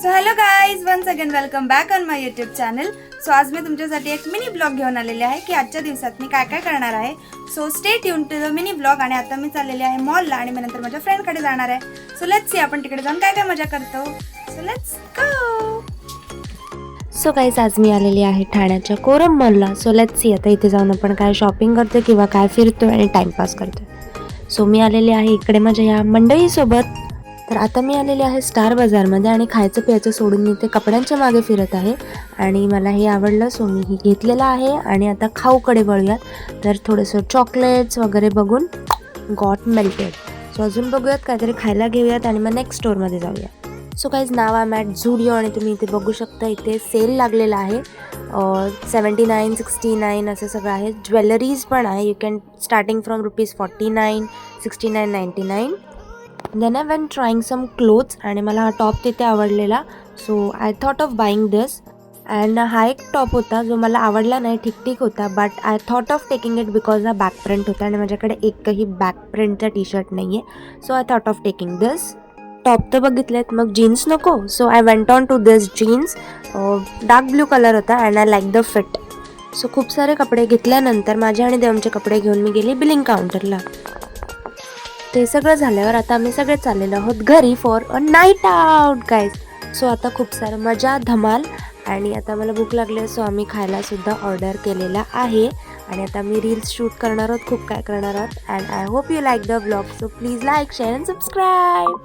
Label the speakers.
Speaker 1: So hello guys, once again welcome back on my YouTube channel. So आज मी तुमच्यासाठी एक मिनी ब्लॉग घेऊन आलेले आहे की आजच्या दिवसात मी काय काय करणार आहे. So stay tune to the mini blog. आणि आता मी चाललेले आहे मॉलला आणि मी नंतर माझ्या फ्रेंडकडे जाणार आहे. सो लेट्स सी आपण तिकडे जाऊन काय काय मजा करतो. So let's go.
Speaker 2: So guys, आज मी आलेली आहे ठाण्याच्या कोरम मॉलला. सो लेट्स सी आता इथे जाऊन आपण काय शॉपिंग करतो किंवा काय फिरतो आणि टाइमपास करतो. सो मी आलेली आहे इकडे माझ्या या मंडळीसोबत. तर आता मी आलेले आहे स्टार बाजारमध्ये आणि खायचं प्यायचं सोडून मी इथे कपड्यांच्या मागे फिरत आहे. आणि मला हे आवडलं सो मी हे घेतलेलं आहे. आणि आता खाऊकडे वळूयात. तर थोडंसं चॉकलेट्स वगैरे बघून गॉट मेल्टेड. सो अजून बघूयात काहीतरी खायला घेऊयात आणि मग नेक्स्ट स्टोअरमध्ये जाऊया. सो गाईज, नाव आहे मॅट झुडिओ आणि तुम्ही इथे बघू शकता इथे सेल लागलेला आहे. 79, 69 असं सगळं आहे. ज्वेलरीज पण आहे. You can starting from ₹49, 69, 99. Then I went trying some clothes आणि मला हा टॉप तिथे आवडलेला. So I thought of buying this. And हा एक टॉप होता जो मला आवडला नाही, ठीक होता. But I thought of taking it because हा बॅक प्रिंट होता आणि माझ्याकडे एकही बॅक प्रिंटचा टी शर्ट नाही आहे. So I thought of taking this. Top तर बघितलेत, मग जीन्स नको. So I went on to this jeans. Dark blue colour होता and I like the fit. So खूप सारे कपडे घेतल्यानंतर माझे आणि देवमचे कपडे घेऊन मी गेली बिलिंग काउंटरला. ते सगळं झाल्यावर आता आम्ही सगळे चाललेलो आहोत घरी for a night out guys. So आता खूप सारं मजा धमाल. आणि आता मला भूक लागली आहे सो आम्ही खायलासुद्धा ऑर्डर केलेला आहे. आणि आता मी रील्स शूट करणार आहोत, खूप काय करणार आहोत. And I hope you like the vlog. So please like, share and subscribe.